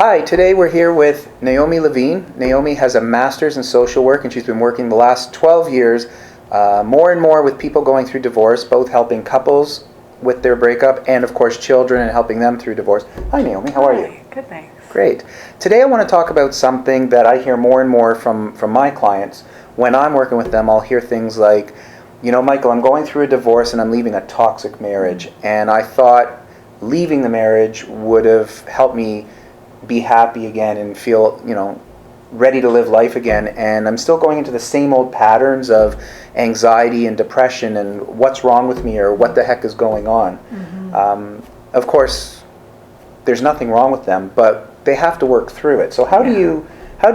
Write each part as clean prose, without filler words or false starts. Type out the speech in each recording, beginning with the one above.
Hi, today we're here with Naomi Levine. Naomi has a master's in social work and she's been working the last 12 years more and more with people going through divorce, both helping couples with their breakup and of course children and helping them through divorce. Hi Naomi, how are you? Good, thanks. Great. Today I want to talk about something that I hear more and more from my clients. When I'm working with them, I'll hear things like, you know, Michael, I'm going through a divorce and I'm leaving a toxic marriage, and I thought leaving the marriage would have helped me be happy again and feel, ready to live life again, and I'm still going into the same old patterns of anxiety and depression and what's wrong with me or what the heck is going on. Mm-hmm. Of course, there's nothing wrong with them, but they have to work through it. So how do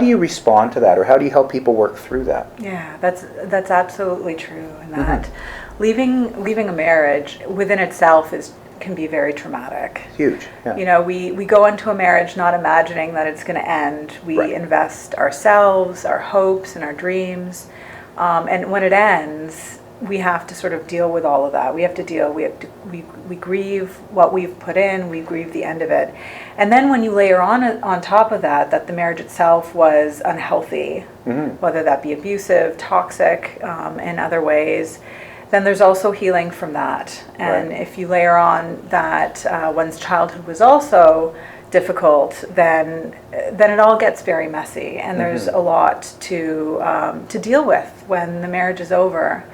you respond to that, or how do you help people work through that? Yeah, that's absolutely true. And that leaving a marriage within itself can be very traumatic. Huge. Yeah. We go into a marriage not imagining that it's going to end. We invest ourselves, our hopes, and our dreams, and when it ends, we have to sort of deal with all of that. We grieve what we've put in. We grieve the end of it, and then when you layer on top of that the marriage itself was unhealthy, whether that be abusive, toxic, in other ways, then there's also healing from that. And if you layer on that one's childhood was also difficult, then it all gets very messy, and there's a lot to deal with when the marriage is over.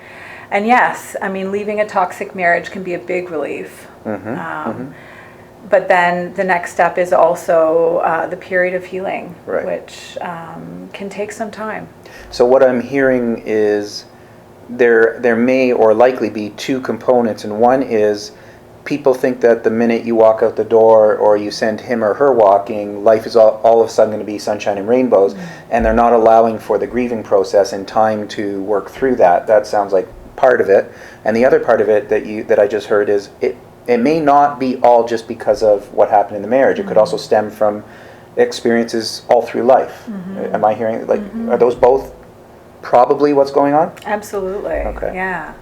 And yes, I mean, leaving a toxic marriage can be a big relief. But then the next step is also the period of healing, which can take some time. So what I'm hearing is there may or likely be two components, and one is people think that the minute you walk out the door or you send him or her walking, life is all of a sudden going to be sunshine and rainbows, and they're not allowing for the grieving process and time to work through that. That sounds like part of it. And the other part of it that I just heard is it may not be all just because of what happened in the marriage. It could also stem from experiences all through life. Am I hearing, are those both probably what's going on? Absolutely. Okay. Yeah.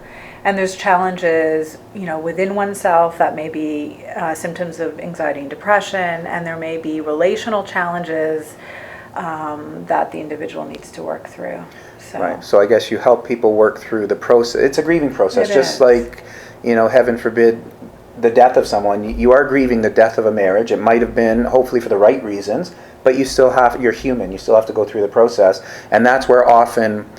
And there's challenges, within oneself that may be symptoms of anxiety and depression, and there may be relational challenges that the individual needs to work through. Right. So I guess you help people work through the process. It's a grieving process, just like, heaven forbid, the death of someone. You are grieving the death of a marriage. It might have been hopefully for the right reasons, but you're human. You still have to go through the process, and that's where often,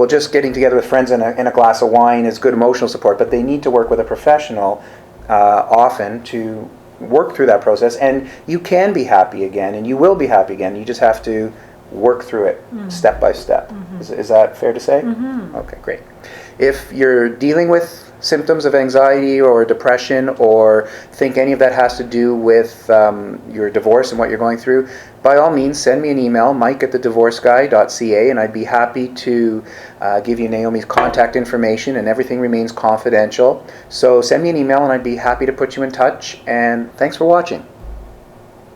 just getting together with friends in a glass of wine is good emotional support, but they need to work with a professional often to work through that process, and you can be happy again, and you will be happy again. You just have to work through it step by step. Is that fair to say? Okay, great. If you're dealing with symptoms of anxiety or depression, or think any of that has to do with your divorce and what you're going through, by all means send me an email, mike@thedivorceguy.ca, and I'd be happy to give you Naomi's contact information, and everything remains confidential. So send me an email and I'd be happy to put you in touch, and thanks for watching.